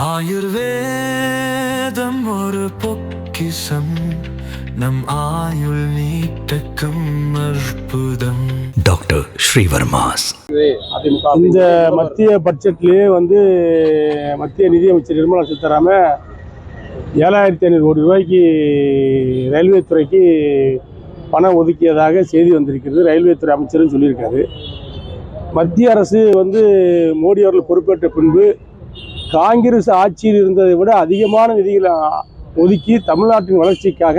ஆயுர்வேதம் ஒரு பொக்கிஷம், நம் ஆயுள் நீட்டக்கும் அற்புதம். டாக்டர் ஸ்ரீவர்மாஸ். இந்த மத்திய பட்ஜெட்லேயே மத்திய நிதியமைச்சர் நிர்மலா சீதாராமன் 7500 கோடி ரூபாய்க்கு ரயில்வே துறைக்கு பணம் ஒதுக்கியதாக செய்தி வந்திருக்கிறது. ரயில்வே துறை அமைச்சரும் சொல்லியிருக்காரு. மத்திய அரசு மோடி அவர்கள் பொறுப்பேற்ற பின்பு காங்கிரஸ் ஆட்சியில் இருந்ததை விட அதிகமான நிதிகளை ஒதுக்கி தமிழ்நாட்டின் வளர்ச்சிக்காக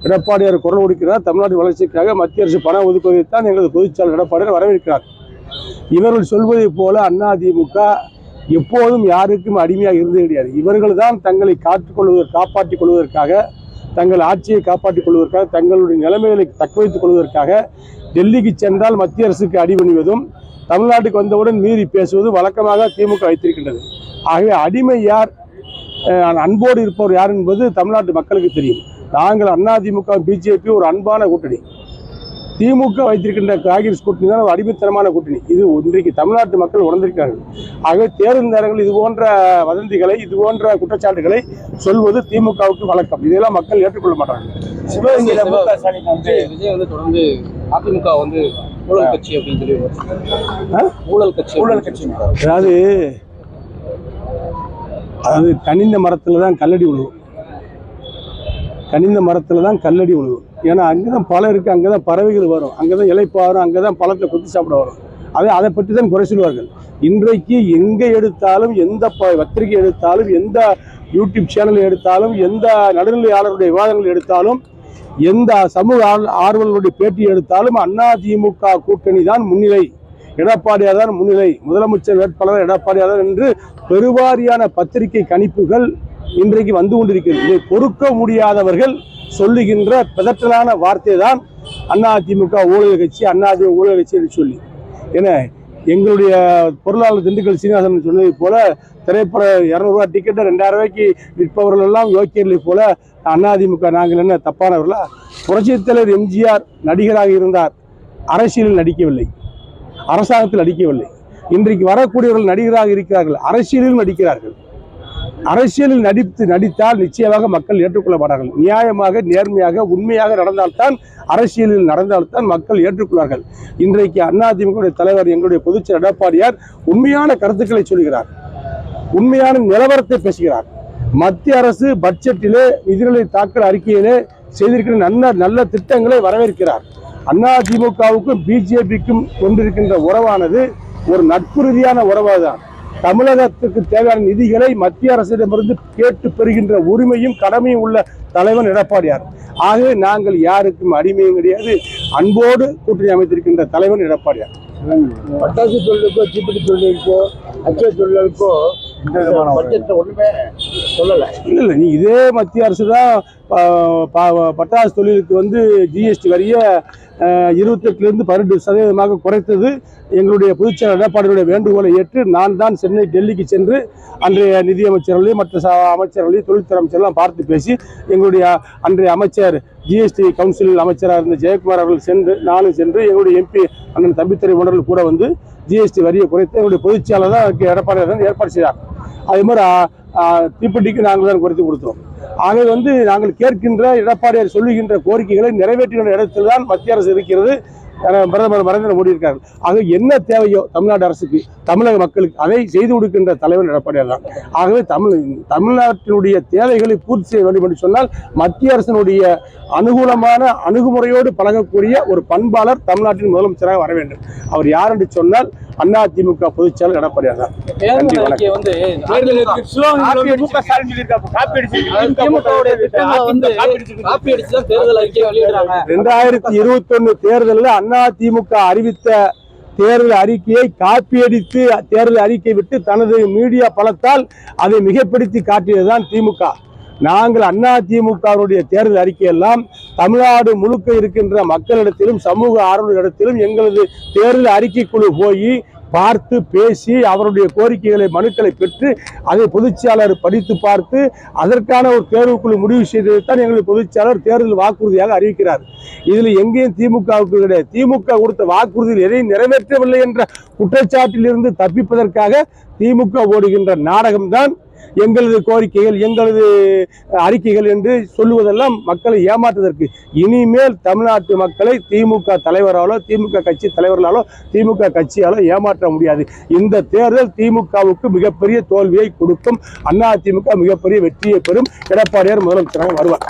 எடப்பாடியார் குரல் கொடுக்கிறார். தமிழ்நாட்டின் வளர்ச்சிக்காக மத்திய அரசு பணம் ஒதுக்குவதைத்தான் எங்களது பொதுச்செயலாளர் எடப்பாடியார் வரவேற்கிறார். இவர்கள் சொல்வதைப் போல அதிமுக எப்போதும் யாருக்கும் அடிமையாக இருந்தது கிடையாது. இவர்கள் தான் தங்களை காப்பாற்றிக் கொள்வதற்காக, தங்கள் ஆட்சியை காப்பாற்றிக் கொள்வதற்காக, தங்களுடைய நிலைமைகளை தக்க வைத்துக் கொள்வதற்காக டெல்லிக்கு சென்றால் மத்திய அரசுக்கு அடிபணிவதும், தமிழ்நாட்டுக்கு வந்தவுடன் மீறி பேசுவதும் வழக்கமாக திமுக வைத்திருக்கின்றது. ஆகவே அடிமை யார், அன்போடு இருப்பவர் யார் என்பது தமிழ்நாட்டு மக்களுக்கு தெரியும். நாங்கள் அதிமுக பிஜேபி ஒரு அன்பான கூட்டணி. திமுக வைத்திருக்கின்ற காங்கிரஸ் கூட்டணி தான் ஒரு அடிமைத்தனமான கூட்டணி. இது இன்றைக்கு தமிழ்நாட்டு மக்கள் உணர்ந்திருக்கிறார்கள். ஆகவே தேர்தல் நேரங்கள் இது போன்ற வதந்திகளை, இது போன்ற குற்றச்சாட்டுகளை சொல்வது திமுகவுக்கு வழக்கம். இதெல்லாம் மக்கள் ஏற்றுக்கொள்ள மாட்டார்கள். சிவகங்கையில விஜய் தொடர்ந்து அதிமுக ஊழல் கட்சி அப்படின்னு சொல்லி ஊழல் கட்சி அதாவது கனிந்த மரத்துல தான் கல்லடி விழுவும். கனிந்த மரத்துல தான் கல்லடி விழுவும். ஏன்னா அங்கேதான் பழம் இருக்கு, அங்கேதான் பறவைகள் வரும், அங்கேதான் இலைப்பாரும், அங்கேதான் பழத்தை கொத்தி சாப்பிட வரும். அதை பற்றி தான் குறை சொல்வார்கள். இன்றைக்கு எங்கே எடுத்தாலும், எந்த பத்திரிகை எடுத்தாலும், எந்த யூடியூப் சேனல் எடுத்தாலும், எந்த நடுநிலையாளருடைய விவாதங்கள் எடுத்தாலும், எந்த சமூக ஆர்வலர்களுடைய பேட்டி எடுத்தாலும் அதிமுக கூட்டணி தான் முன்னிலை, எடப்பாடியார் தான் முன்னிலை, முதலமைச்சர் வேட்பாளர் எடப்பாடியார் தான் என்று பெருவாரியான பத்திரிகை கணிப்புகள் இன்றைக்கு வந்து கொண்டிருக்கிறது. இதை பொறுக்க முடியாதவர்கள் சொல்லுகின்ற பிதற்றலான வார்த்தை தான் அதிமுக ஊழல் கட்சி, அதிமுக ஊழல் கட்சி என்று சொல்லி. ஏன்னா எங்களுடைய பொருளாளர் திண்டுக்கல் சீனிவாசன் சொன்னதை போல திரைப்பட 200 ரூபா டிக்கெட்டை 2000 ரூபாய்க்கு விற்பவர்கள் எல்லாம் யோக்கியர்களை போல அதிமுக நாங்கள் என்ன தப்பானவர்களா? புரட்சித் தலைவர் எம்ஜிஆர் நடிகராக இருந்தார், அரசியலில் நடிக்கவில்லை, அரசாங்கத்தில் நடிக்கவில்லை. இன்றைக்கு வரக்கூடியவர்கள் நடிகராக இருக்கிறார்கள், அரசியலில் நடிக்கிறார்கள். அரசியலில் நடித்தால் நிச்சயமாக மக்கள் ஏற்றுக்கொள்ள மாட்டார்கள். நியாயமாக, நேர்மையாக, உண்மையாக நடந்தால்தான், அரசியலில் நடந்தால்தான் மக்கள் ஏற்றுக்கொள்வார்கள். இன்றைக்கு அதிமுக தலைவர் எங்களுடைய பொதுச்செயலாளர் எடப்பாடியார் உண்மையான கருத்துக்களை சொல்கிறார், உண்மையான நிலவரத்தை பேசுகிறார். மத்திய அரசு பட்ஜெட்டிலே நிதிநிலை தாக்கல் அறிக்கையிலே செய்திருக்கிற நல்ல திட்டங்களை வரவேற்கிறார். அதிமுகவுக்கும் பிஜேபிக்கும் கொண்டிருக்கின்ற உறவானது ஒரு நட்பு ரீதியான உறவாதான். தமிழகத்துக்கு தேவையான நிதிகளை மத்திய அரசிடமிருந்து கேட்டு பெறுகின்ற உரிமையும் கடமையும் உள்ள தலைவன் எடப்பாடியார். ஆகவே நாங்கள் யாருக்கும் அடிமையும் கிடையாது, அன்போடு கூட்டணி அமைத்திருக்கின்ற தலைவன் எடப்பாடியார். பட்டாசு தொழிலுக்கோ, தீப்பெட்டி தொழிலுக்கோ, அச்சய தொழிலுக்கோ ஒண்ணுமே சொல்லலை. இல்லை, நீ இதே மத்திய அரசு தான் பட்டாசு தொழிலுக்கு ஜிஎஸ்டி வரியை 28% 18% குறைத்தது. எங்களுடைய பொதுச்செயலாளர் எடப்பாடியுடைய வேண்டுகோளை ஏற்று நான் தான் சென்னை டெல்லிக்கு சென்று அன்றைய நிதியமைச்சர்களையும் மற்ற அமைச்சர்களையும் தொழில்துறை அமைச்சர்களெல்லாம் பார்த்து பேசி, எங்களுடைய அன்றைய அமைச்சர் ஜிஎஸ்டி கவுன்சில் அமைச்சராக இருந்த ஜெயக்குமார் அவர்கள் நானும் சென்று எங்களுடைய எம்பி அண்ணன் தம்பித்துறை உணர்வு கூட ஜிஎஸ்டி வரியை குறைத்து எங்களுடைய பொதுச்செயலாளர் தான் எடப்பாடியார் தான் ஏற்பாடு செய்தார். அதே மாதிரி தீப்பெட்டிக்கு நாங்கள் தான் குறைத்து கொடுத்தோம். ஆகவே நாங்கள் கேட்கின்ற, எடப்பாடியார் சொல்லுகின்ற கோரிக்கைகளை நிறைவேற்றுகின்ற இடத்தில் தான் மத்திய அரசு இருக்கிறது. பிரதமர் நரேந்திர மோடி இருக்கார்கள். ஆக என்ன தேவையோ தமிழ்நாடு அரசுக்கு, தமிழக மக்களுக்கு அதை செய்து கொடுக்கின்ற தலைவர் எடப்பாடியார் தான். ஆகவே தமிழ்நாட்டினுடைய தேவைகளை பூர்த்தி செய்ய வேண்டும் என்று சொன்னால் மத்திய அரசினுடைய அனுகூலமான அணுகுமுறையோடு பழகக்கூடிய ஒரு பண்பாளர் தமிழ்நாட்டின் முதலமைச்சராக வர வேண்டும். அவர் யார் என்று சொன்னால் அதிமுக பொதுச்செயலாளர் எடப்பாடியார் தான். 2021 தேர்தலில் அதிமுக அறிவித்த தேர்தல் அறிக்கையை காப்பியடித்து தேர்தல் அறிக்கை விட்டு தனது மீடியா பலத்தால் அதை மிகப்படுத்தி காட்டியதுதான் திமுக. நாங்கள் அதிமுகவுடைய தேர்தல் அறிக்கையெல்லாம் தமிழ்நாடு முழுக்க இருக்கின்ற மக்களிடத்திலும் சமூக ஆர்வலர்களிடத்திலும் எங்களது தேர்தல் அறிக்கை குழு போய் பார்த்து பேசி அவருடைய கோரிக்கைகளை, மனுக்களை பெற்று அதை பொதுச்செயலாளர் படித்து பார்த்து அதற்கான ஒரு தேர்வுக்குழு முடிவு செய்ததைத்தான் எங்களுடைய பொதுச்செயலாளர் தேர்தல் வாக்குறுதியாக அறிவிக்கிறார். இதில் எங்கேயும் திமுகவுக்கு கிடையாது. திமுக கொடுத்த வாக்குறுதியில் எதையும் நிறைவேற்றவில்லை என்ற குற்றச்சாட்டில் இருந்து தப்பிப்பதற்காக திமுக ஓடுகின்ற நாடகம்தான் எங்களது கோரிக்கைகள் எங்களது அறிக்கைகள் என்று சொல்லுவதெல்லாம் மக்களை ஏமாற்றுவதற்கு. இனிமேல் தமிழ்நாட்டு மக்களை திமுக தலைவராலோ திமுக கட்சி தலைவர்களாலோ திமுக கட்சியாலோ ஏமாற்ற முடியாது. இந்த தேர்தல் திமுகவுக்கு மிகப்பெரிய தோல்வியை கொடுக்கும். அதிமுக மிகப்பெரிய வெற்றியை பெறும். எடப்பாடியார் முதலமைச்சராக வருவார்.